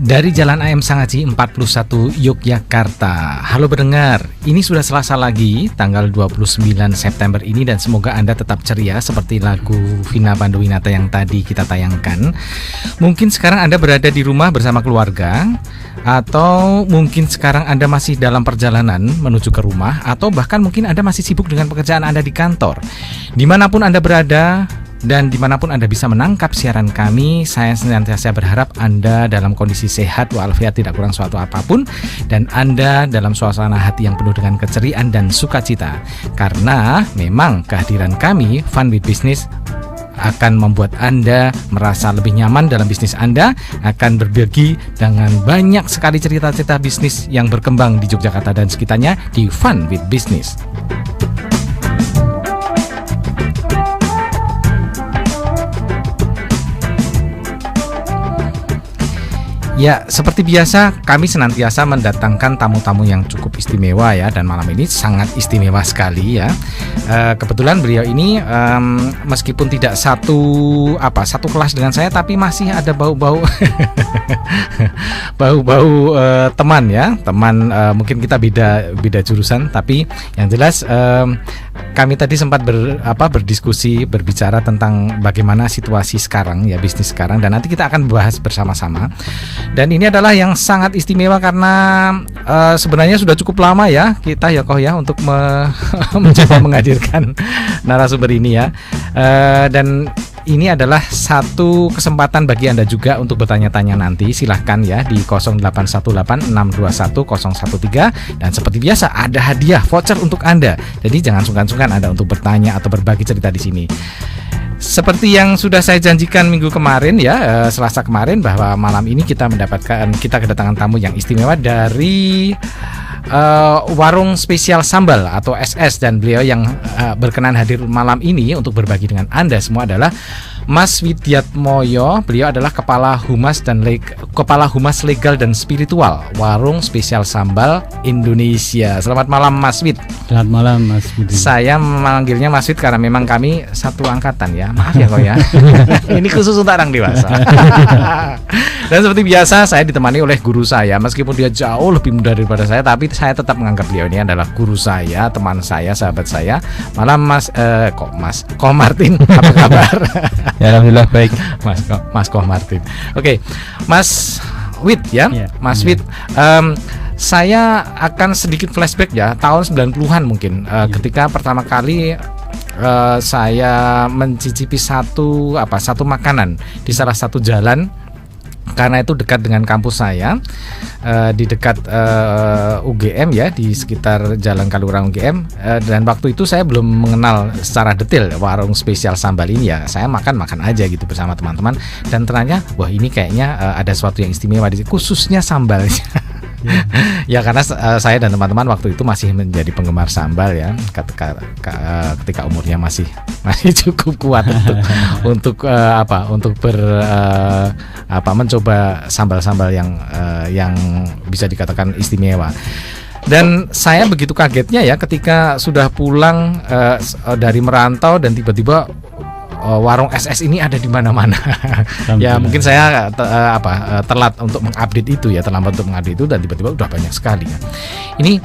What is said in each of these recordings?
Dari Jalan AM Sangaji 41 Yogyakarta. Halo pendengar, ini sudah Selasa lagi, tanggal 29 September ini, dan semoga Anda tetap ceria seperti lagu Vina Panduwinata yang tadi kita tayangkan. Mungkin sekarang Anda berada di rumah bersama keluarga, atau mungkin sekarang Anda masih dalam perjalanan menuju ke rumah, atau bahkan mungkin Anda masih sibuk dengan pekerjaan Anda di kantor. Dimanapun Anda berada dan dimanapun Anda bisa menangkap siaran kami, saya senantiasa berharap Anda dalam kondisi sehat walafiat, tidak kurang suatu apapun, dan Anda dalam suasana hati yang penuh dengan keceriaan dan sukacita. Karena memang kehadiran kami, Fun with Business, akan membuat Anda merasa lebih nyaman dalam bisnis Anda, akan berbagi dengan banyak sekali cerita-cerita bisnis yang berkembang di Yogyakarta dan sekitarnya di Fun with Business. Ya, seperti biasa kami senantiasa mendatangkan tamu-tamu yang cukup istimewa ya, dan malam ini sangat istimewa sekali ya. Kebetulan beliau ini meskipun tidak satu kelas dengan saya, tapi masih ada bau-bau teman ya, mungkin kita beda jurusan, tapi yang jelas kami tadi sempat berdiskusi, berbicara tentang bagaimana situasi sekarang ya, bisnis sekarang, dan nanti kita akan bahas bersama-sama. Dan ini adalah yang sangat istimewa karena sebenarnya sudah cukup lama ya kita ya Koh ya untuk mencoba menghadirkan narasumber ini ya. Dan ini adalah satu kesempatan bagi Anda juga untuk bertanya-tanya nanti. Silahkan ya di 0818621013, dan seperti biasa ada hadiah voucher untuk Anda. Jadi jangan sungkan-sungkan Anda untuk bertanya atau berbagi cerita di sini. Seperti yang sudah saya janjikan minggu kemarin ya, Selasa kemarin, bahwa malam ini kita kedatangan tamu yang istimewa dari Warung Spesial Sambal atau SS, dan beliau yang berkenan hadir malam ini untuk berbagi dengan Anda semua adalah Mas Widyatmoyo. Beliau adalah Kepala Humas Legal dan Spiritual Warung Spesial Sambal Indonesia. Selamat malam Mas Wid. Selamat malam Mas Budi. Saya memanggilnya Mas Wid karena memang kami satu angkatan ya. Maaf ya kok ya. Ini khusus untuk orang dewasa. Dan seperti biasa saya ditemani oleh guru saya. Meskipun dia jauh lebih muda daripada saya, tapi saya tetap menganggap beliau ini adalah guru saya, teman saya, sahabat saya. Malam Koh Martin, apa kabar? Ya, alhamdulillah baik, Mas Koh Martin. Oke, Mas Wid ya, Mas Wid. Saya akan sedikit flashback ya, tahun 90-an mungkin, ketika pertama kali saya mencicipi satu makanan di salah satu jalan. Karena itu dekat dengan kampus saya, di dekat UGM ya, di sekitar Jalan Kalurang UGM, dan waktu itu saya belum mengenal secara detail warung spesial sambal ini ya. Saya makan aja gitu bersama teman-teman, dan ternyata wah ini kayaknya ada sesuatu yang istimewa di sini, khususnya sambalnya. Ya karena saya dan teman-teman waktu itu masih menjadi penggemar sambal ya, ketika umurnya masih cukup kuat untuk mencoba sambal-sambal yang bisa dikatakan istimewa. Dan saya begitu kagetnya ya ketika sudah pulang dari merantau, dan tiba-tiba warung SS ini ada di mana-mana. Ya mungkin saya terlambat untuk mengupdate itu, dan tiba-tiba udah banyak sekali ya. Ini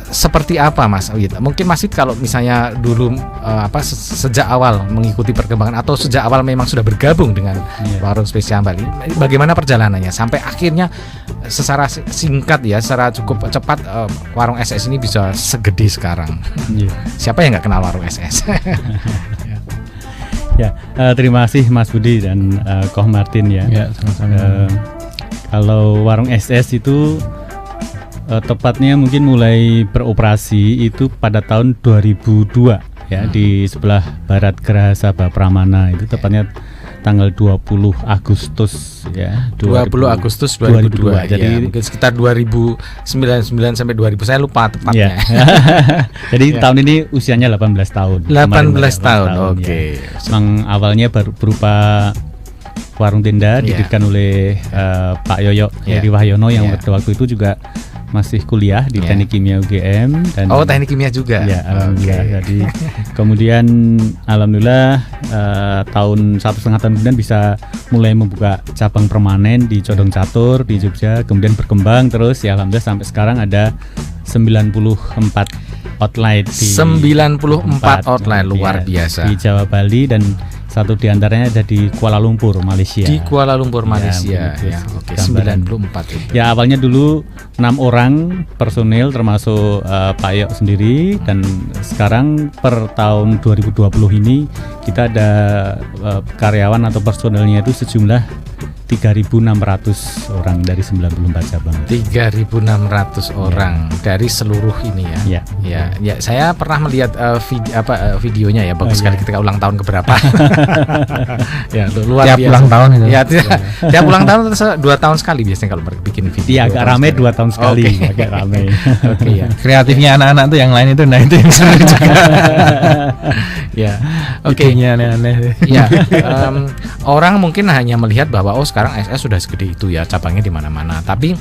seperti apa Mas Wid? Mungkin Mas Wid kalau misalnya dulu sejak awal mengikuti perkembangan, atau sejak awal memang sudah bergabung dengan warung spesial Bali, bagaimana perjalanannya sampai akhirnya secara singkat ya, secara cukup cepat warung SS ini bisa segede sekarang. Siapa yang nggak kenal warung SS? Ya, terima kasih Mas Budi dan Koh Martin ya. Sama-sama. Kalau warung SS itu tepatnya mungkin mulai beroperasi itu pada tahun 2002 ya, di sebelah barat Geraha Sabah Pramana, itu tepatnya tanggal 20 Agustus ya. 20 Agustus 2002. Jadi ya, mungkin sekitar 2099 sampai 2000, saya lupa tepatnya. Jadi tahun ini usianya 18 tahun. 18 tahun. Oke. Ya. Memang awalnya berupa warung tenda didirikan oleh Pak Yoyo Heri Wahyono yang pada waktu itu juga masih kuliah di Teknik Kimia UGM. Dan Teknik Kimia juga. Ya, alhamdulillah. Jadi Kemudian alhamdulillah tahun 1,5 tahun kemudian bisa mulai membuka cabang permanen di Condong Catur di Jogja, kemudian berkembang terus ya alhamdulillah sampai sekarang ada 94 outlet di 94 outlet luar biasa di Jawa, Bali, dan satu diantaranya ada di Kuala Lumpur, Malaysia. Di Kuala Lumpur, Malaysia. Ya, Oke, 94 itu. Ya awalnya dulu 6 orang personil termasuk Pak Yok sendiri, dan sekarang per tahun 2020 ini kita ada karyawan atau personilnya itu sejumlah 3.600 orang dari 94 cabang. 3.600 orang dari seluruh ini ya. Ya, saya pernah melihat videonya ya, bagus sekali ketika ulang tahun keberapa. Ya, luar tiap biasa. ulang tahun itu. Ya, tiap ulang tahun 2 tahun sekali biasanya kalau bikin video. Iya, agak ramai 2 tahun sekali, agak ramai. Oke ya. Kreatifnya anak-anak tuh yang lain itu, nah itu yang seru juga. Ya, oke. Idenya aneh-aneh. Ya, orang mungkin hanya melihat bahwa sekarang SS sudah segede itu ya, cabangnya di mana-mana. Tapi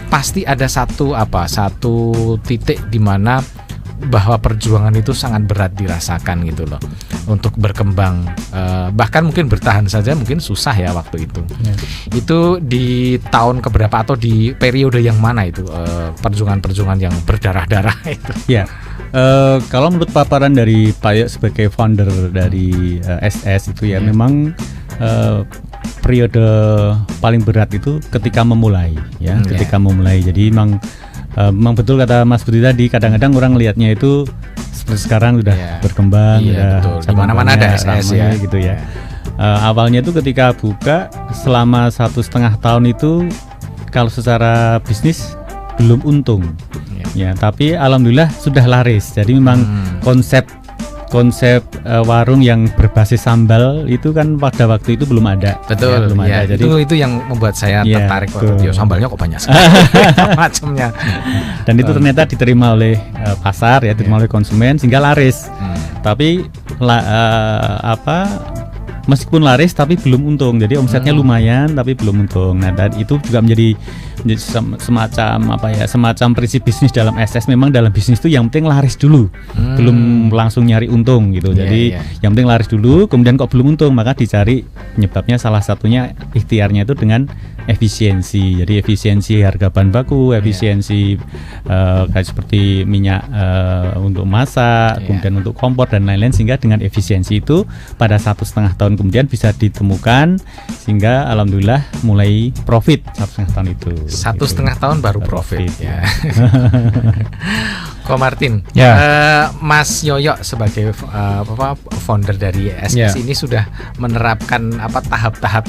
pasti ada satu titik di mana bahwa perjuangan itu sangat berat dirasakan gitu loh untuk berkembang, bahkan mungkin bertahan saja mungkin susah ya waktu itu. Itu di tahun keberapa atau di periode yang mana itu perjuangan yang berdarah-darah itu? Ya. Kalau menurut paparan dari Pak Yok sebagai founder dari SS itu ya, memang periode paling berat itu ketika memulai ya, ketika memulai. Jadi memang betul kata Mas Budi tadi, kadang-kadang orang lihatnya itu seperti sekarang udah berkembang, udah di mana-mana ada SS ya gitu ya. Awalnya itu ketika buka selama 1,5 tahun itu kalau secara bisnis belum untung. Ya, tapi alhamdulillah sudah laris. Jadi memang konsep warung yang berbasis sambal itu kan pada waktu itu belum ada. Betul. Ya, belum ada. Jadi itu yang membuat saya tertarik waktu itu. Sambalnya kok banyak sekali macamnya. Dan itu ternyata diterima oleh pasar ya, diterima oleh konsumen sehingga laris. Tapi meskipun laris tapi belum untung. Jadi omsetnya lumayan tapi belum untung. Nah, dan itu juga menjadi semacam prinsip bisnis dalam SS. Memang dalam bisnis itu yang penting laris dulu, belum langsung nyari untung gitu. Jadi yang penting laris dulu, kemudian kok belum untung maka dicari penyebabnya. Salah satunya ikhtiarnya itu dengan efisiensi. Jadi efisiensi harga bahan baku, efisiensi kayak seperti minyak untuk masak, kemudian untuk kompor dan lain-lain, sehingga dengan efisiensi itu pada 1,5 tahun kemudian bisa ditemukan sehingga alhamdulillah mulai profit 1,5 tahun itu. 1,5 tahun baru profit ya. Ko Martin, Mas Yoyo sebagai founder dari SS ini sudah menerapkan tahap-tahap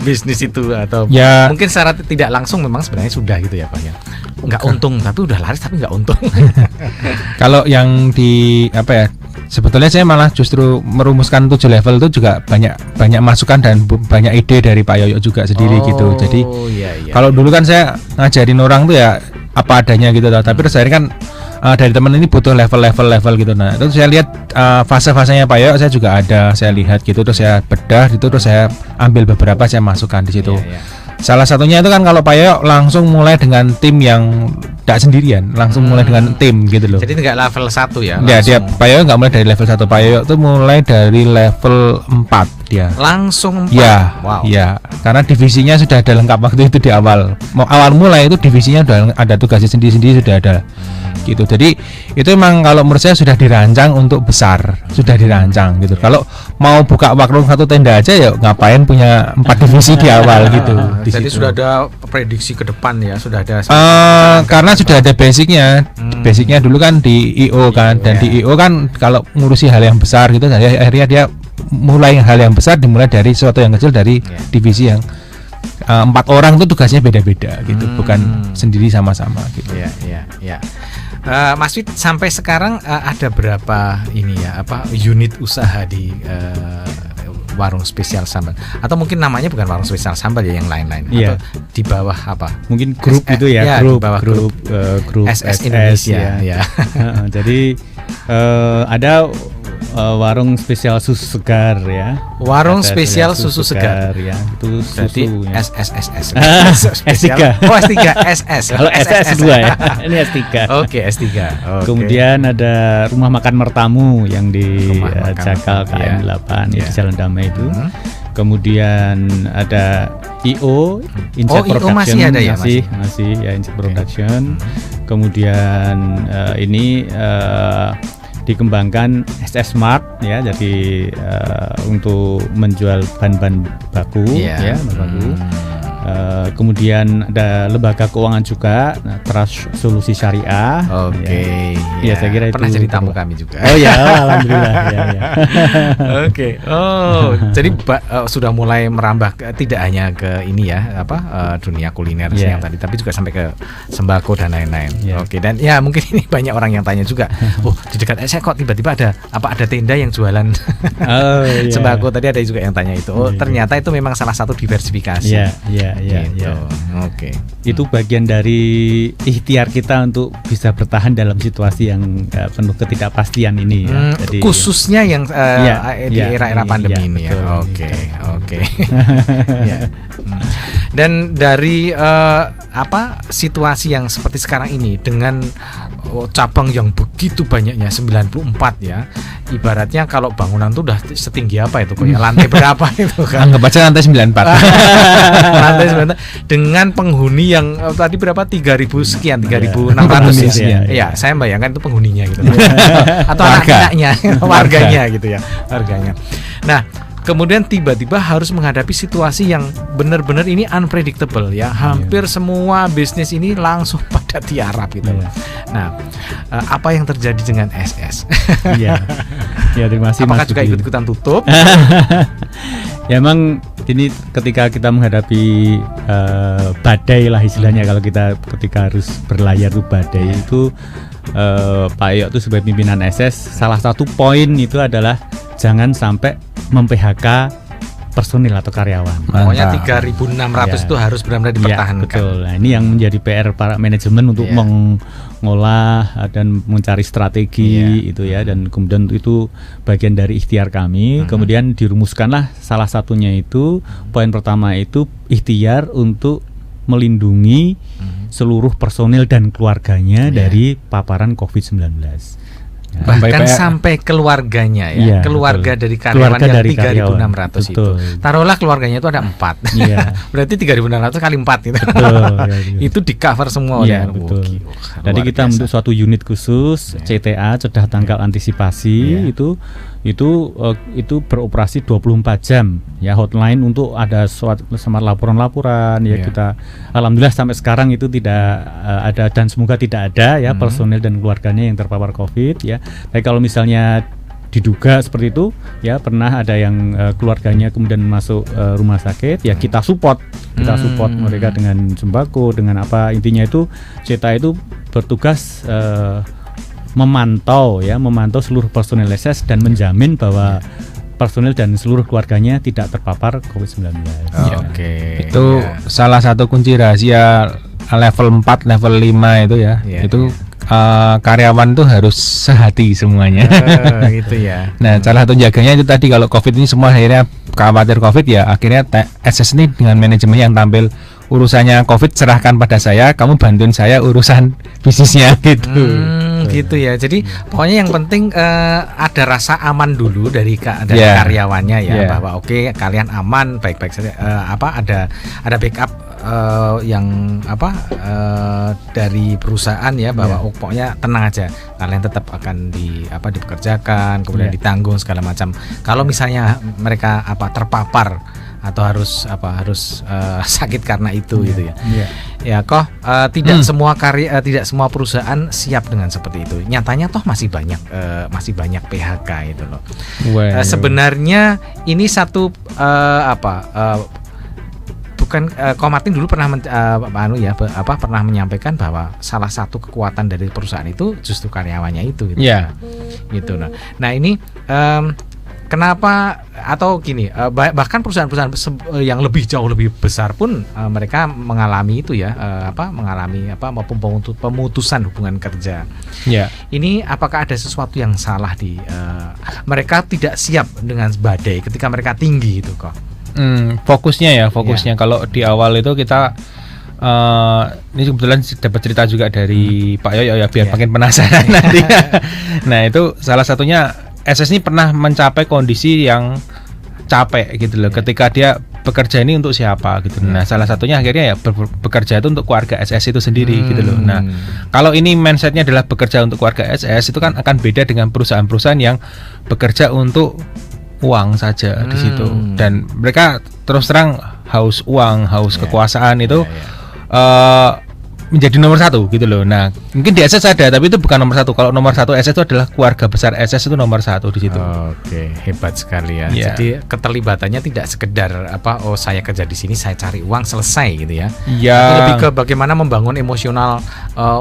bisnis itu atau mungkin secara tidak langsung memang sebenarnya sudah gitu ya Pak ya. Nggak untung tapi udah laris tapi nggak untung. Kalau yang sebetulnya saya malah justru merumuskan 7 level itu juga banyak masukan dan banyak ide dari Pak Yoyo juga sendiri gitu. Jadi kalau dulu kan saya ngajarin orang tuh ya apa adanya gitu, tapi terus akhirnya kan dari teman ini butuh level gitu. Nah itu saya lihat fase-fasenya Pak Yoyo saya juga ada, saya lihat gitu, terus saya bedah gitu, terus saya ambil beberapa saya masukkan di situ. Salah satunya itu kan kalau Pak Yoyo langsung mulai dengan tim yang tidak sendirian, langsung mulai dengan tim gitu loh. Jadi nggak level 1 ya? Ya, dia Pak Yoyo nggak mulai dari level 1, Pak Yoyo itu mulai dari level 4 dia. Langsung 4? Ya, ya, karena divisinya sudah ada lengkap waktu itu di awal. Awal mulai itu divisinya sudah ada tugasnya sendiri-sendiri sudah ada. Gitu. Jadi itu memang kalau menurut saya sudah dirancang untuk besar, sudah dirancang gitu. Kalau mau buka warung 1 tenda aja ya ngapain punya 4 divisi di awal gitu. Jadi sudah ada prediksi ke depan ya, sudah ada. Karena sudah ada basicnya. Basicnya dulu kan di IO kan, dan di IO kan kalau ngurusi hal yang besar gitu, akhirnya dia mulai hal yang besar dimulai dari sesuatu yang kecil, dari divisi yang 4 orang itu tugasnya beda-beda gitu, bukan sendiri sama-sama gitu. Ya. Mas Wid, sampai sekarang ada berapa unit usaha di warung spesial sambal, atau mungkin namanya bukan warung spesial sambal ya, yang lain-lain, atau di bawah apa? Mungkin grup itu ya, grup SS Indonesia ya. Jadi ada warung spesial susu segar ya. Warung Ada spesial susu segar ya. Itu berarti susu ya. SSSS. S3. Oh, S3 SS. Kalau SS 2 ya. Ini S3. Oke, S3. Oke. Kemudian ada rumah makan Mertamu yang di Rumah makan Jakal Mertamu, KM 8 ya. di Jalan Damai itu. Kemudian ada IO Insect IO Production masih ada ya, masih ya Insect Production. Kemudian ini dikembangkan SS Smart ya, jadi untuk menjual bahan-bahan baku ya, bahan baku. Kemudian ada lembaga keuangan juga, Trust Solusi Syariah. Oke. Ya, saya kira pernah itu jadi tamu kami juga. Oh ya, alhamdulillah ya. Oke. Oh, jadi sudah mulai merambah tidak hanya ke ini ya, dunia kuliner yang tadi, tapi juga sampai ke sembako dan lain-lain. Oke. Dan ya mungkin ini banyak orang yang tanya juga. Oh, di dekat saya kok tiba-tiba ada tenda yang jualan sembako. Tadi ada juga yang tanya itu. Oh, ternyata itu memang salah satu diversifikasi. Iya. Oke. Itu bagian dari ikhtiar kita untuk bisa bertahan dalam situasi yang penuh ketidakpastian ini ya. Jadi, khususnya yang di era-era pandemi ini betul, ya. Oke. Ya. Dan dari situasi yang seperti sekarang ini dengan cabang yang begitu banyaknya 94 ya. Ibaratnya kalau bangunan tuh udah setinggi apa itu kayak lantai berapa itu kan. Anggap aja lantai 94. Lantai 94 dengan penghuni yang tadi berapa 3.000 sekian 3.600 ya. Ya, saya bayangkan itu penghuninya gitu. Atau anak-anaknya, warganya gitu ya, warganya. Nah, kemudian tiba-tiba harus menghadapi situasi yang benar-benar ini unpredictable ya. Hampir semua bisnis ini langsung pada tiarap gitu. Nah, apa yang terjadi dengan SS? Iya. Ya, terima kasih. Apakah juga ikut-ikutan tutup? Ya, emang ini ketika kita menghadapi badai lah istilahnya, kalau kita ketika harus berlayar tuh badai itu Pak Yok tuh sebagai pimpinan SS, salah satu poin itu adalah jangan sampai mem-PHK personil atau karyawan. Pokoknya 3.600 itu harus benar-benar dipertahankan. Betul. Nah, ini yang menjadi PR para manajemen untuk mengolah dan mencari strategi itu ya, dan kemudian itu bagian dari ikhtiar kami. Kemudian dirumuskanlah salah satunya itu poin pertama itu ikhtiar untuk melindungi seluruh personil dan keluarganya dari paparan COVID-19. Bahkan sampai keluarganya ya, keluarga dari karyawan yang 3.600 itu. Taruhlah keluarganya itu ada 4. Berarti 3.600 kali 4 gitu. Itu di cover semua oleh Jadi kita membentuk suatu unit khusus CTA, Cedah Tangkal Antisipasi, itu beroperasi 24 jam ya, hotline untuk ada sama laporan-laporan ya. Kita alhamdulillah sampai sekarang itu tidak ada, dan semoga tidak ada ya personil dan keluarganya yang terpapar COVID ya. Tapi kalau misalnya diduga seperti itu ya, pernah ada yang keluarganya kemudian masuk rumah sakit ya, kita support mereka dengan sembako, dengan apa, intinya itu CTA itu bertugas memantau seluruh personil SS dan menjamin bahwa personil dan seluruh keluarganya tidak terpapar COVID-19. Oke. Itu salah satu kunci rahasia level 4, level 5 itu ya. Itu karyawan tuh harus sehati semuanya. Gitu ya. Nah, salah satu jaganya itu tadi, kalau COVID ini semua akhirnya khawatir COVID ya, akhirnya SS ini dengan manajemen yang tampil, urusannya COVID serahkan pada saya, kamu bantuin saya urusan bisnisnya gitu. Gitu ya. Jadi pokoknya yang penting ada rasa aman dulu dari karyawannya ya, bahwa oke, kalian aman, baik-baik saja. Ada backup yang dari perusahaan ya, bahwa pokoknya tenang aja, kalian tetap akan dipekerjakan, kemudian ditanggung segala macam. Kalau misalnya mereka terpapar atau harus sakit karena itu gitu ya. Ya tidak semua perusahaan siap dengan seperti itu. Nyatanya toh masih banyak PHK itu loh. Sebenarnya ini satu bukan Komartin dulu pernah pernah menyampaikan bahwa salah satu kekuatan dari perusahaan itu justru karyawannya itu gitu. Gitu. Nah ini kenapa atau gini, bahkan perusahaan-perusahaan yang jauh lebih besar pun mereka mengalami itu ya, mengalami pemutusan hubungan kerja. Ya. Ini apakah ada sesuatu yang salah di mereka tidak siap dengan badai ketika mereka tinggi itu kok? Fokusnya kalau di awal itu kita ini kebetulan dapat cerita juga dari Pak Yoyo ya, biar makin penasaran nanti. Nah itu salah satunya SS ini pernah mencapai kondisi yang capek gitu loh, ketika dia bekerja ini untuk siapa gitu. Nah salah satunya akhirnya ya bekerja itu untuk keluarga SS itu sendiri gitu loh. Nah kalau ini mindsetnya adalah bekerja untuk keluarga SS, itu kan akan beda dengan perusahaan-perusahaan yang bekerja untuk uang saja di situ, dan mereka terus terang haus uang, haus kekuasaan itu menjadi nomor satu gitu loh. Nah mungkin di SS ada, tapi itu bukan nomor satu. Kalau nomor satu SS itu adalah keluarga besar SS, itu nomor satu di situ. Oke, hebat sekali ya. Jadi keterlibatannya tidak sekedar saya kerja di sini, saya cari uang, selesai gitu ya. Tapi lebih ke bagaimana membangun emosional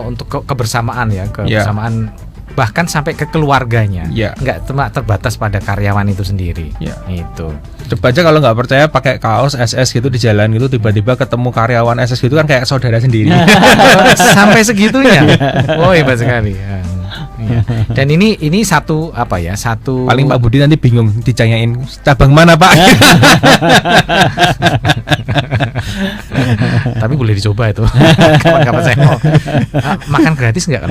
untuk kebersamaan ya, kebersamaan bahkan sampai ke keluarganya. Nggak cuma terbatas pada karyawan itu sendiri. Itu. Coba aja kalau nggak percaya pakai kaos SS gitu di jalan gitu, tiba-tiba ketemu karyawan SS gitu kan kayak saudara sendiri. Sampai segitunya. Oh hebat sekali. Dan ini satu satu. Paling Pak Budi nanti bingung ditanyain cabang mana Pak. Tapi boleh dicoba itu. Kapan-kapan saya mau makan gratis nggak kan?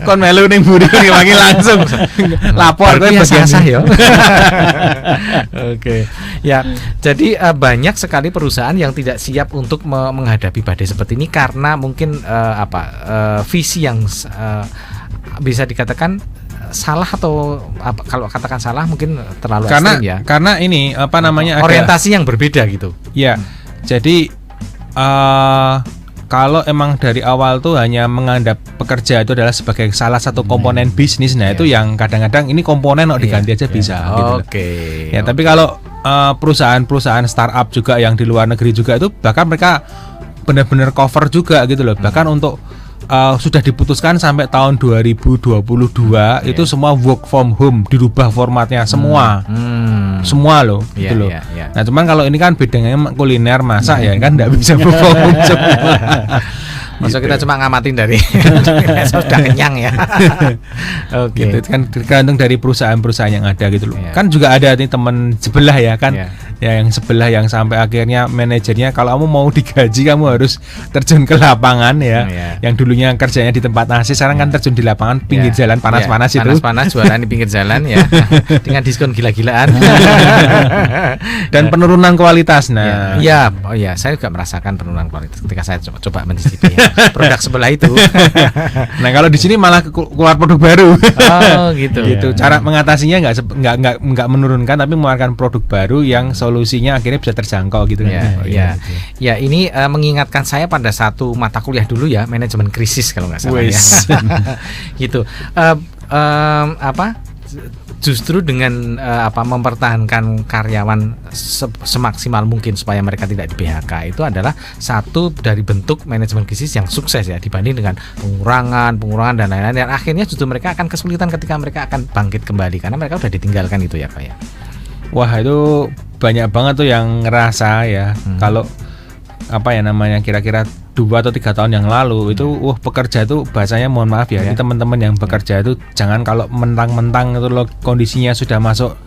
Kon melu ning Budi wangi langsung lapor kowe bagian sah ya. Oke. Ya, jadi banyak sekali perusahaan yang tidak siap untuk menghadapi badai seperti ini karena mungkin visi yang bisa dikatakan salah, atau kalau katakan salah mungkin terlalu ekstrim ya. Karena ini orientasi yang berbeda gitu. Ya. Jadi kalau emang dari awal tuh hanya menganggap pekerja itu adalah sebagai salah satu komponen bisnis, nah itu yang kadang-kadang ini komponen diganti aja bisa gitu. Ya, tapi kalau perusahaan-perusahaan startup juga yang di luar negeri juga itu bahkan mereka benar-benar cover juga gitu loh. Bahkan untuk sudah diputuskan sampai tahun 2022 itu semua work from home, dirubah formatnya semua. Semua loh gitu loh. Nah, cuman kalau ini kan bedanya kuliner, masak ya kan enggak bisa work from home semua. Masa kita cuma ngamatin dari sudah kenyang ya. Oke. Gitu kan tergantung dari perusahaan-perusahaan yang ada gitu loh. Kan juga ada nih teman sebelah ya kan. Ya yang sebelah yang sampai akhirnya manajernya kalau kamu mau digaji kamu harus terjun ke lapangan ya. Yang dulunya kerjanya di tempat nasi sekarang kan terjun di lapangan pinggir jalan panas-panas itu. Panas-panas jualan di pinggir jalan ya. Dengan diskon gila-gilaan. Dan penurunan kualitas. Nah. Saya juga merasakan penurunan kualitas ketika saya coba mencicipi produk sebelah itu. Nah kalau di sini malah keluar produk baru. Oh gitu. Gitu. Cara mengatasinya nggak menurunkan, tapi mengeluarkan produk baru yang solusinya akhirnya bisa terjangkau gitu. Ya ini mengingatkan saya pada satu mata kuliah dulu ya, manajemen krisis kalau nggak salah ya. Gitu. Justru dengan mempertahankan karyawan semaksimal mungkin supaya mereka tidak di PHK itu adalah satu dari bentuk manajemen krisis yang sukses ya, dibanding dengan pengurangan dan lain-lain, dan akhirnya justru mereka akan kesulitan ketika mereka akan bangkit kembali karena mereka sudah ditinggalkan itu ya Pak ya. Wah itu banyak banget tuh yang ngerasa ya kalau kira-kira 2 atau 3 tahun yang lalu itu pekerja itu bahasanya mohon maaf ya, ini teman-teman yang bekerja itu jangan kalau mentang-mentang itu loh kondisinya sudah masuk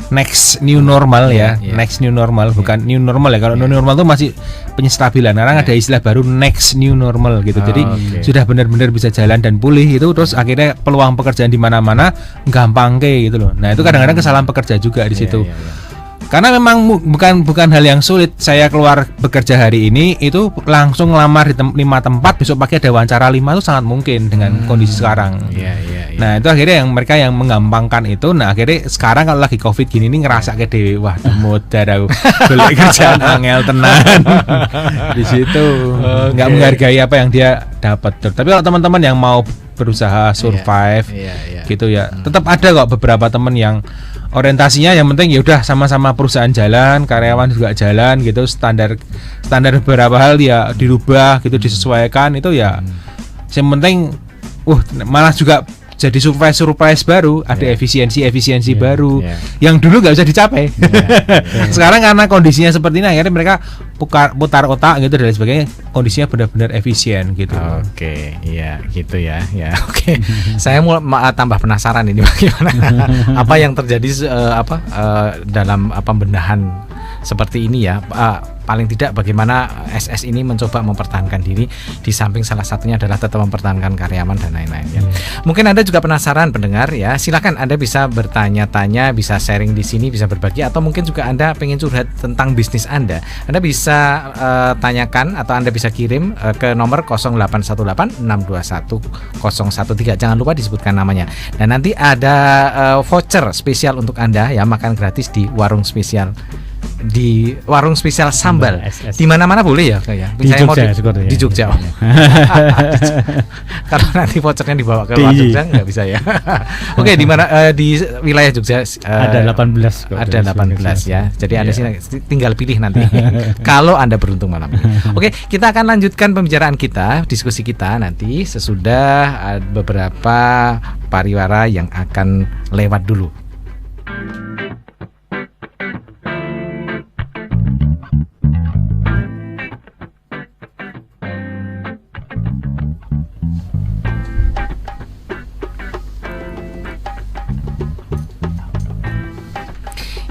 next new normal next new normal bukan new normal ya. Kalau new normal itu masih penstabilan, sekarang ada istilah baru next new normal gitu. Jadi sudah benar-benar bisa jalan dan pulih itu, terus akhirnya peluang pekerjaan di mana-mana gampang gitu loh. Nah itu kadang-kadang kesalahan pekerja juga di situ. Karena memang bukan hal yang sulit. Saya keluar bekerja hari ini itu langsung lamar di 5 tempat, besok pagi ada wawancara 5 itu sangat mungkin dengan kondisi sekarang. Nah itu akhirnya mereka yang menggampangkan itu. Nah akhirnya sekarang kalau lagi COVID gini ini ngerasa ke dewe, wah modar aku golek kerjaan angel tenan di situ. Nggak menghargai apa yang dia dapat. Tapi kalau teman-teman yang mau berusaha survive gitu ya, tetap ada kok beberapa teman yang orientasinya yang penting ya udah sama-sama perusahaan jalan, karyawan juga jalan gitu, standar beberapa hal ya dirubah gitu, disesuaikan itu ya. Yang penting malah juga jadi surprise baru, ada efisiensi baru yang dulu nggak bisa dicapai. Sekarang karena kondisinya seperti ini, akhirnya mereka putar otak gitu dan lain sebagainya, kondisinya benar-benar efisien gitu. Oke, iya gitu ya. Oke. Saya mau tambah penasaran ini bagaimana apa yang terjadi dalam pembenahan seperti ini ya. Paling tidak bagaimana SS ini mencoba mempertahankan diri, di samping salah satunya adalah tetap mempertahankan karyawan dan lain-lain ya. Mungkin Anda juga penasaran pendengar ya, silakan Anda bisa bertanya-tanya, bisa sharing di sini, bisa berbagi, atau mungkin juga Anda pengen curhat tentang bisnis Anda bisa tanyakan atau Anda bisa kirim ke nomor 0818 621 013. Jangan lupa disebutkan namanya. Dan nanti ada voucher spesial untuk Anda ya, makan gratis di warung spesial sambal. Di mana-mana boleh ya kayak. Di Jogja, di Jogja. Kalau nanti vouchernya dibawa ke luar Jogja nggak bisa ya. Oke, di mana di wilayah Jogja ada 18 kok. Ada 18 ya. Jadi Anda sini tinggal pilih nanti kalau Anda beruntung malam ini. Oke, kita akan lanjutkan pembicaraan kita, diskusi kita nanti sesudah beberapa pariwara yang akan lewat dulu.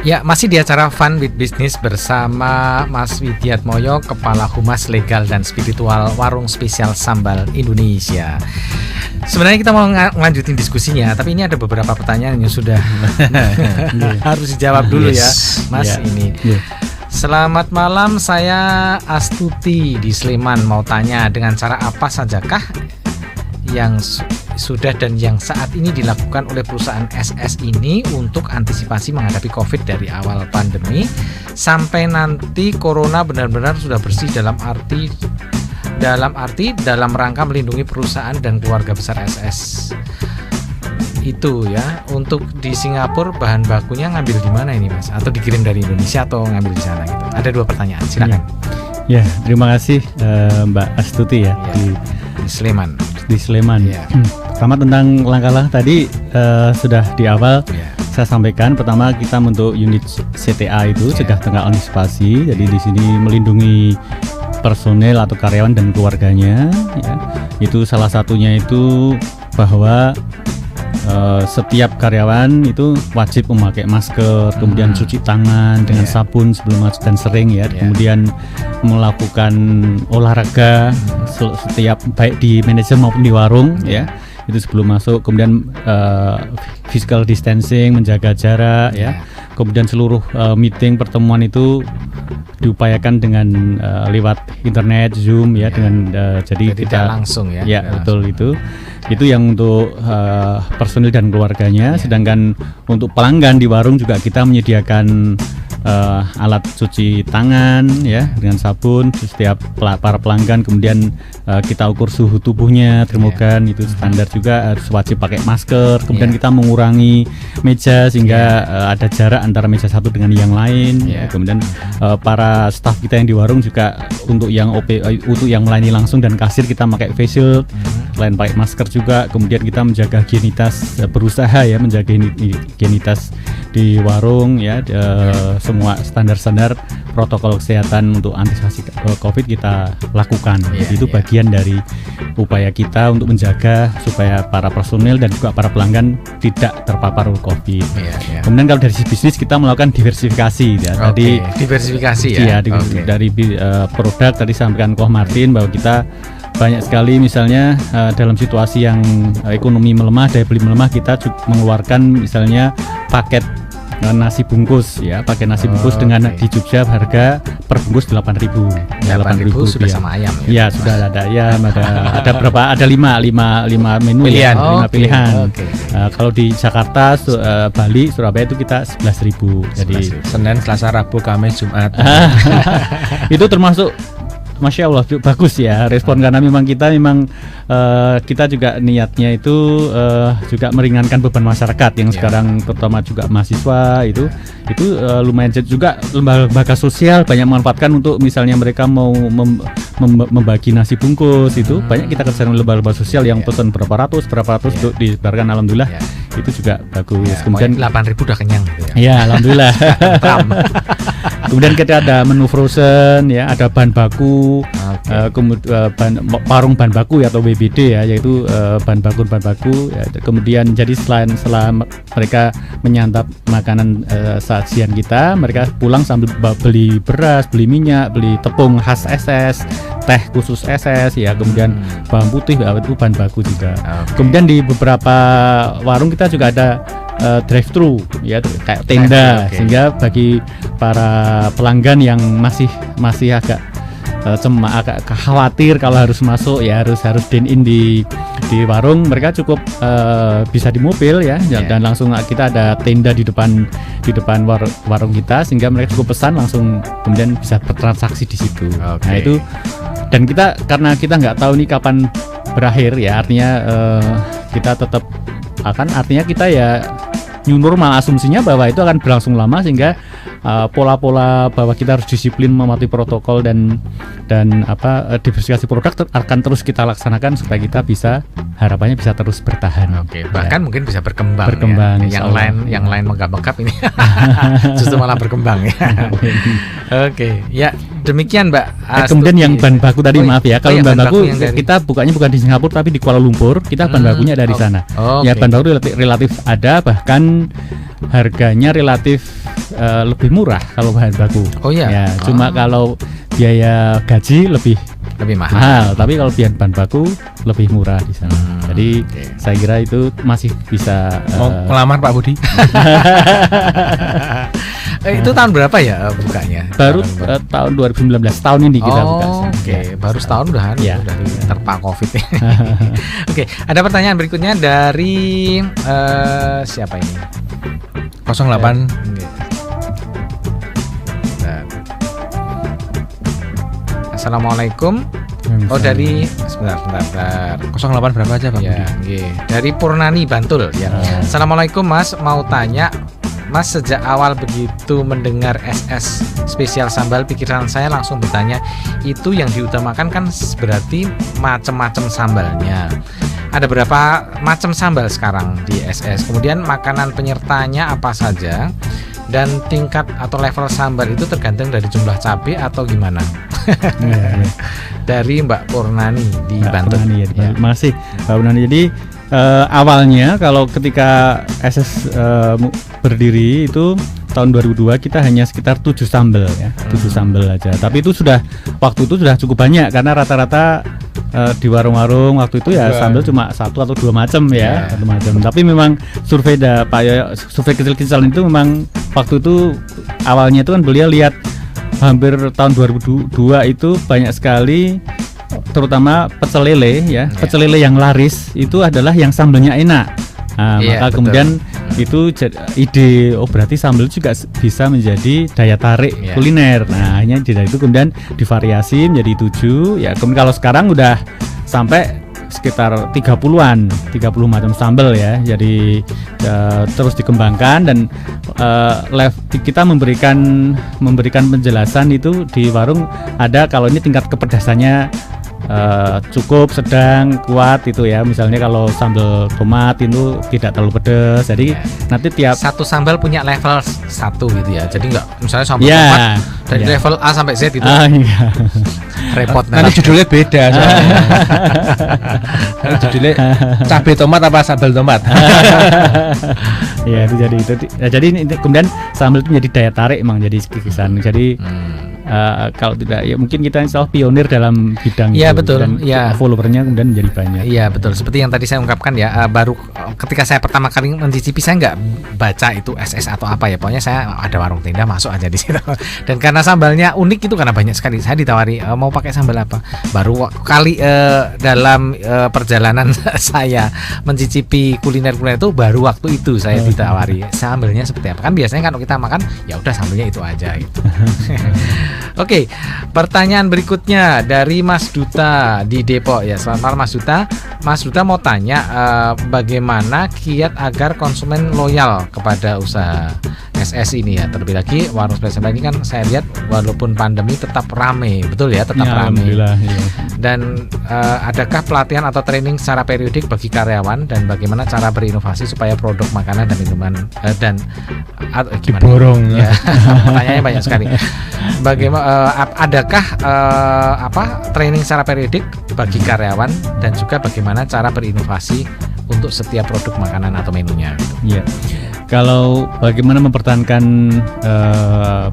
Ya, masih di acara Fun with Business bersama Mas Widiatmoyo, Kepala Humas Legal dan Spiritual Warung Spesial Sambal Indonesia. Sebenarnya kita mau ngelanjutin diskusinya, tapi ini ada beberapa pertanyaan yang sudah harus dijawab dulu ya, Mas. Selamat malam, saya Astuti di Sleman. Mau tanya, dengan cara apa sajakah yang sudah dan yang saat ini dilakukan oleh perusahaan SS ini untuk antisipasi menghadapi COVID dari awal pandemi sampai nanti corona benar-benar sudah bersih dalam rangka melindungi perusahaan dan keluarga besar SS itu ya. Untuk di Singapura bahan bakunya ngambil di mana ini, Mas? Atau dikirim dari Indonesia atau ngambil di sana gitu? Ada 2 pertanyaan, silakan. Ya, terima kasih Mbak Astuti ya. Di Sleman. Pertama tentang langkah-langkah tadi sudah di awal saya sampaikan. Pertama, kita membentuk unit CTA itu cegah tengah antisipasi. Jadi di sini melindungi personel atau karyawan dan keluarganya ya. Itu salah satunya itu bahwa setiap karyawan itu wajib memakai masker, kemudian cuci tangan dengan sabun sebelum masuk dan sering ya, kemudian melakukan olahraga setiap baik di manajer maupun di warung ya, itu sebelum masuk, kemudian physical distancing, menjaga jarak ya, kemudian seluruh meeting pertemuan itu diupayakan dengan lewat internet, Zoom ya, dengan jadi kita langsung ya. Ya, betul itu yang untuk personil dan keluarganya. Sedangkan untuk pelanggan di warung juga kita menyediakan alat cuci tangan ya dengan sabun setiap para pelanggan, kemudian kita ukur suhu tubuhnya, termogan itu standar juga, harus wajib pakai masker, kemudian kita mengurangi meja sehingga ada jarak antara meja satu dengan yang lain. Kemudian para staf kita yang di warung juga untuk yang untuk yang melayani langsung dan kasir kita pakai face shield, selain pakai masker juga. Kemudian kita menjaga higienitas, berusaha ya menjaga higienitas di warung ya, semua standar-standar protokol kesehatan untuk antisipasi COVID kita lakukan. Jadi itu bagian dari upaya kita untuk menjaga supaya para personil dan juga para pelanggan tidak terpapar COVID. Kemudian kalau dari sisi bisnis kita melakukan diversifikasi ya. Tadi diversifikasi ya. Dari produk tadi sampaikan Koh Martin bahwa kita banyak sekali misalnya dalam situasi yang ekonomi melemah, daya beli melemah, kita mengeluarkan misalnya paket nasi bungkus ya, pakai nasi bungkus dengan di Jogja harga per bungkus 8.000 sudah sama ayam ya. Sudah ada ayam, ada berapa, ada 5 menu pilihan, ya, 5 pilihan. Kalau di Jakarta, Bali, Surabaya itu kita 11.000. Jadi Senin, Selasa, Rabu, Kamis, Jumat. Itu termasuk Masya Allah bagus ya respon, karena memang kita juga niatnya itu juga meringankan beban masyarakat yang sekarang terutama juga mahasiswa itu lumayan juga lembaga sosial banyak memanfaatkan untuk misalnya mereka mau membagi nasi bungkus itu banyak kita kerjasama lembaga sosial yang pesan berapa ratus untuk disebarkan, alhamdulillah itu juga bagus. Kemudian 8.000 udah kenyang gitu ya. Ya, alhamdulillah. Kemudian kita ada menu frozen ya, ada bahan baku, kemudian warung bahan baku ya, atau BBD ya, yaitu bahan baku ya. Kemudian jadi setelah mereka menyantap makanan sajian kita, mereka pulang sambil beli beras, beli minyak, beli tepung khas SS, teh khusus SS ya, kemudian bawang putih itu bahan baku juga. Kemudian di beberapa warung kita juga ada drive thru ya, kayak tenda, sehingga bagi para pelanggan yang masih agak agak khawatir kalau harus masuk ya, harus dine in di warung, mereka cukup bisa di mobil ya, dan langsung kita ada tenda di depan warung kita, sehingga mereka cukup pesan langsung kemudian bisa bertransaksi di situ. Nah itu, dan karena kita nggak tahu nih kapan berakhir ya, artinya kita tetap artinya kita ya new normal, asumsinya bahwa itu akan berlangsung lama, sehingga pola-pola bahwa kita harus disiplin mematuhi protokol dan diversifikasi produk akan terus kita laksanakan supaya kita bisa, harapannya bisa terus bertahan. Bahkan mungkin bisa berkembang ya. Yang lain menggap-menggap ini justru malah berkembang ya. Ya demikian Mbak. Kemudian yang bahan baku tadi, maaf ya, kalau bahan baku kita bukanya bukan di Singapura tapi di Kuala Lumpur, kita bahan bakunya dari sana. Ya bahan baku relatif ada, bahkan harganya relatif lebih murah kalau bahan baku. Ya, cuma kalau biaya gaji lebih mahal, tapi kalau bahan baku lebih murah di sana. Jadi saya kira itu masih bisa. Mau melamar Pak Budi? Itu tahun berapa ya bukanya? Baru tahun 2019, tahun ini kita buka. Baru setahun udah terpa Covid. Ada pertanyaan berikutnya dari siapa ini? 08. Assalamualaikum. Dari sebentar. 08 berapa aja Pak? Ya, dari Purnani Bantul ya. Assalamualaikum Mas, mau tanya Mas, sejak awal begitu mendengar SS spesial sambal, pikiran saya langsung bertanya, itu yang diutamakan kan berarti macam-macam sambalnya. Ada berapa macam sambal sekarang di SS? Kemudian makanan penyertanya apa saja? Dan tingkat atau level sambal itu tergantung dari jumlah cabai atau gimana? Dari Mbak Purnani di Bantul. Terima kasih Mbak Purnani. Jadi awalnya kalau ketika SS berdiri itu tahun 2002 kita hanya sekitar 7 sambal ya, 7 sambal aja. Tapi itu waktu itu sudah cukup banyak, karena rata-rata di warung-warung waktu itu ya sambal cuma 1 atau 2 macam ya, 1 macam. Tapi memang survei Pak Yoyo, survei kecil-kecilan itu memang waktu itu awalnya itu kan beliau lihat hampir tahun 2002 itu banyak sekali, terutama pecel lele ya, pecel lele yang laris itu adalah yang sambalnya enak. Maka kemudian itu ide, berarti sambal juga bisa menjadi daya tarik kuliner. Nah, hanya dari itu kemudian divariasi menjadi 7 ya. Kemudian kalau sekarang udah sampai sekitar 30 macam sambal ya. Jadi terus dikembangkan, dan kita memberikan penjelasan itu di warung, ada kalau ini tingkat kepedasannya cukup, sedang, kuat itu ya. Misalnya kalau sambal tomat itu tidak terlalu pedas. Jadi nanti tiap satu sambal punya level 1 gitu ya. Jadi enggak misalnya sambal tomat dari level A sampai Z itu. Repot. Nanti judulnya beda. Judulnya cabai tomat apa sambal tomat. Ya itu jadi itu. Jadi kemudian sambal itu menjadi daya tarik, emang jadi kikisan. Jadi kalau tidak ya mungkin kita insya Allah pionir dalam bidang itu, betul. Dan followernya kemudian menjadi banyak. Iya betul, seperti yang tadi saya ungkapkan ya, baru ketika saya pertama kali mencicipi, saya nggak baca itu SS atau apa ya, pokoknya saya ada warung tenda masuk aja di situ. Dan karena Karena sambalnya unik itu karena banyak sekali. Saya ditawari mau pakai sambal apa. Baru kali dalam perjalanan saya mencicipi kuliner-kuliner itu baru waktu itu saya ditawari sambalnya seperti apa. Kan biasanya kalau kita makan ya udah sambalnya itu aja gitu. Oke, pertanyaan berikutnya dari Mas Duta di Depok ya. Selamat malam Mas Duta. Mas Duta mau tanya bagaimana kiat agar konsumen loyal kepada usaha SS ini ya. Terlebih lagi warung spesial ini kan saya lihat walaupun pandemi tetap rame, betul ya, tetap rame. Iya. Dan adakah pelatihan atau training secara periodik bagi karyawan dan bagaimana cara berinovasi supaya produk makanan dan minuman gimana? Borong. Ya, pertanyaannya banyak sekali. Bagaimana adakah training secara periodik bagi karyawan dan juga bagaimana cara berinovasi untuk setiap produk makanan atau menunya gitu. Iya. Kalau bagaimana mempertahankan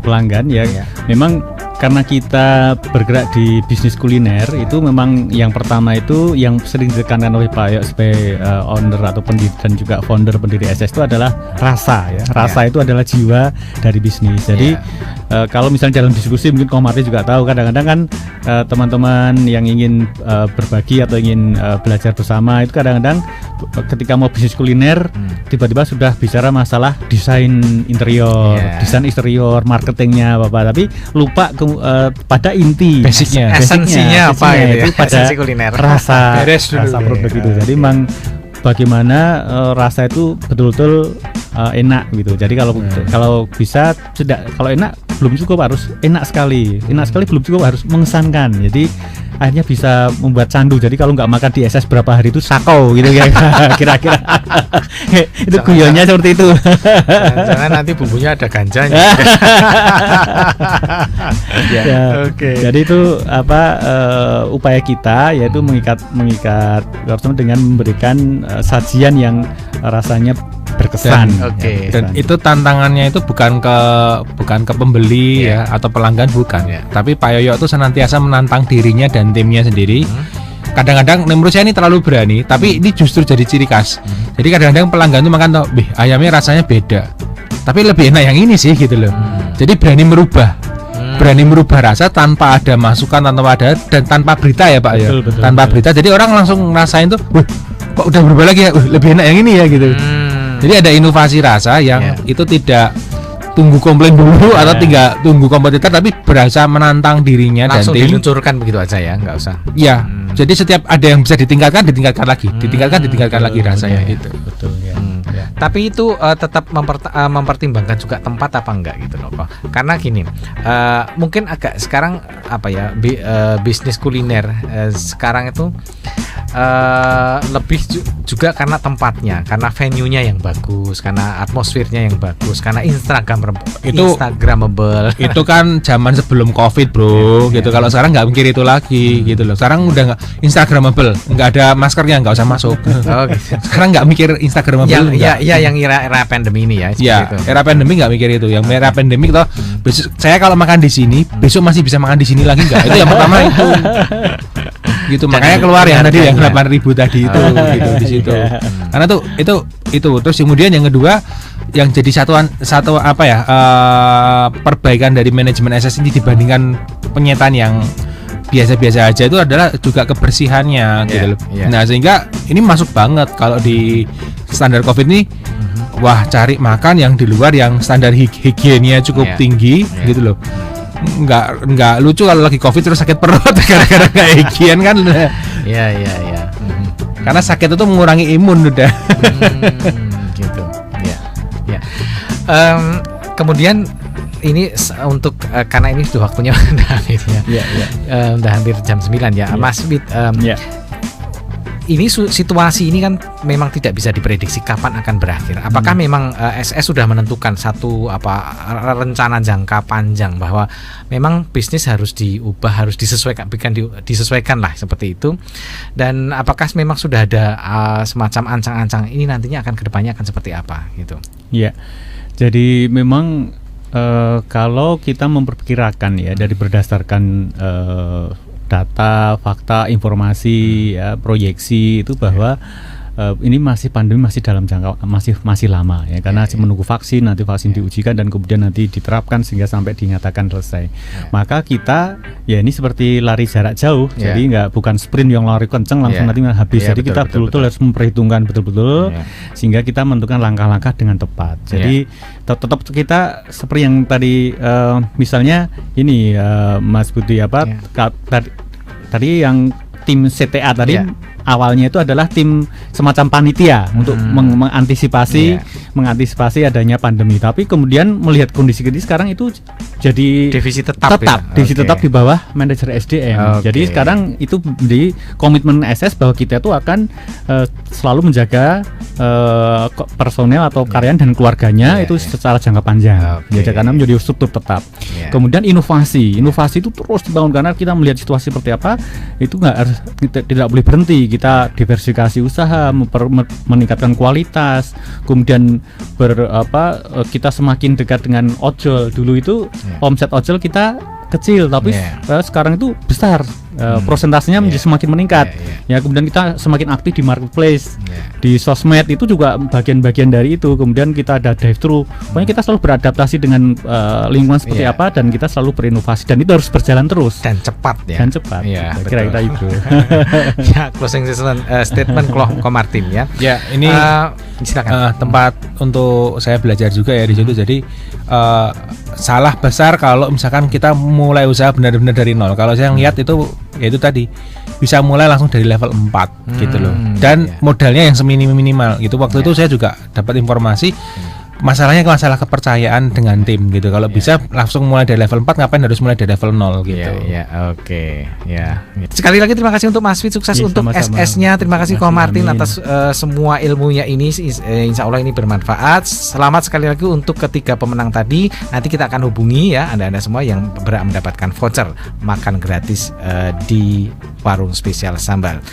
pelanggan ya, memang karena kita bergerak di bisnis kuliner itu memang yang pertama itu yang sering ditekankan oleh Pak Yok sebagai owner atau pendiri dan juga founder pendiri SS itu adalah rasa ya. Rasa itu adalah jiwa dari bisnis. Jadi kalau misalnya dalam diskusi mungkin Komarte juga tahu kadang-kadang kan teman-teman yang ingin berbagi atau ingin belajar bersama itu kadang-kadang ketika mau bisnis kuliner tiba-tiba sudah bicara masalah desain interior, desain eksterior, marketingnya apa, tapi lupa pada inti esensinya apa itu pada kuliner. rasa produk itu. Jadi memang bagaimana rasa itu betul-betul enak gitu. Jadi kalau bisa kalau enak belum cukup, harus enak sekali belum cukup, harus mengesankan. Jadi akhirnya bisa membuat candu. Jadi kalau nggak makan di SS berapa hari itu sakau gitu ya. Kira-kira itu guyonnya seperti itu. Jangan nanti bumbunya ada ganjanya. Jadi itu upaya kita yaitu mengikat customer dengan memberikan sajian yang rasanya berkesan. Dan itu tantangannya itu bukan ke pembeli ya atau pelanggan, bukan. Tapi Pak Yoyo itu senantiasa menantang dirinya dan timnya sendiri. Kadang-kadang menurut saya ini terlalu berani, tapi ini justru jadi ciri khas. Jadi kadang-kadang pelanggan itu makan ayamnya rasanya beda, tapi lebih enak yang ini sih gitu loh. Jadi berani merubah rasa tanpa ada masukan, dan tanpa berita ya Pak ya. Tanpa berita. Jadi orang langsung ngerasain tuh, kok udah berubah lagi ya, lebih enak yang ini ya gitu. Jadi ada inovasi rasa yang itu tidak tunggu komplain dulu atau tidak tunggu kompetitor, tapi berasa menantang dirinya langsung dan tim. Diluncurkan begitu aja ya, nggak usah. Ya, jadi setiap ada yang bisa ditingkatkan lagi rasanya itu. Betul ya. Tapi itu tetap mempertimbangkan juga tempat apa enggak gitu loh Pak. Karena gini, mungkin agak sekarang bisnis kuliner sekarang itu lebih juga karena tempatnya, karena venue-nya yang bagus, karena atmosfernya yang bagus, karena Instagramable. Itu kan zaman sebelum Covid, Bro, gitu. Kalau sekarang nggak mikir itu lagi, gitu loh. Sekarang udah nggak Instagramable, nggak ada maskernya, nggak usah masuk. Gitu. Sekarang nggak mikir Instagramable. Yang era pandemi ini ya. Itu. Era pandemi nggak mikir itu. Yang era pandemi toh, saya kalau makan di sini, besok masih bisa makan di sini lagi nggak? Itu yang pertama itu. Gitu, makanya keluar yang tadi yang 8.000 tadi itu gitu di situ. Karena itu terus kemudian yang kedua yang jadi satu perbaikan dari manajemen SS ini dibandingkan penyetan yang biasa-biasa aja itu adalah juga kebersihannya gitu loh. Nah, sehingga ini masuk banget kalau di standar Covid ini. Wah, cari makan yang di luar yang standar higiennya cukup tinggi gitu loh. Nggak lucu kalau lagi Covid terus sakit perut gara-gara nggak higien kan. Iya. Karena sakit itu mengurangi imun udah. Gitu. Ya. Kemudian ini untuk karena ini sudah waktunya udah hampir ya. Udah hampir jam 9 ya. Mas Bit. Ini situasi ini kan memang tidak bisa diprediksi kapan akan berakhir. Apakah memang SS sudah menentukan satu rencana jangka panjang bahwa memang bisnis harus diubah, harus disesuaikan lah seperti itu. Dan apakah memang sudah ada semacam ancang-ancang ini nantinya akan kedepannya akan seperti apa gitu? Iya. Jadi memang kalau kita memperkirakan ya dari berdasarkan data, fakta, informasi, proyeksi itu bahwa ini masih pandemi, masih dalam jangka masih lama ya, karena menunggu vaksin, nanti vaksin diujikan dan kemudian nanti diterapkan sehingga sampai dinyatakan selesai. Maka kita ya ini seperti lari jarak jauh, jadi bukan sprint yang lari kenceng langsung nanti habis. Jadi kita betul-betul harus memperhitungkan betul-betul sehingga kita menentukan langkah-langkah dengan tepat. Jadi tetap kita seperti yang tadi misalnya ini Mas Budi tadi yang tim CTA tadi awalnya itu adalah tim semacam panitia untuk mengantisipasi adanya pandemi. Tapi kemudian melihat kondisi sekarang itu jadi divisi tetap di bawah manajer SDM. Jadi sekarang itu di komitmen SS bahwa kita itu akan selalu menjaga personel atau karyawan dan keluarganya itu secara jangka panjang. Ya, karena menjadi struktur tetap. Kemudian inovasi itu terus dibangun karena kita melihat situasi seperti apa, itu tidak boleh berhenti. Kita diversifikasi usaha, meningkatkan kualitas, kemudian kita semakin dekat dengan ojol. Dulu itu omset ojol kita kecil, tapi sekarang itu besar, prosentasenya menjadi semakin meningkat. Ya, kemudian kita semakin aktif di marketplace, di sosmed itu juga bagian-bagian dari itu. Kemudian kita ada drive thru. Pokoknya kita selalu beradaptasi dengan lingkungan seperti apa, dan kita selalu berinovasi, dan itu harus berjalan terus dan cepat ya. Dan cepat. Kira-kira itu. Ya, closing statement Ko Martin ya. Ya, ini silakan. Tempat untuk saya belajar juga ya di situ. Jadi salah besar kalau misalkan kita mulai usaha benar-benar dari nol. Kalau saya lihat itu yaitu tadi bisa mulai langsung dari level 4 gitu loh. Dan modalnya yang seminimal gitu. Waktu itu saya juga dapat informasi masalahnya masalah kepercayaan dengan tim gitu. Kalau bisa langsung mulai dari level 4, ngapain harus mulai dari level 0 gitu. Sekali lagi terima kasih untuk Mas Fit, sukses untuk SS-nya. Terima kasih Ko Martin atas semua ilmunya ini. Insya Allah ini bermanfaat. Selamat sekali lagi untuk ketiga pemenang tadi. Nanti kita akan hubungi ya Anda semua yang berhak mendapatkan voucher makan gratis di warung spesial sambal.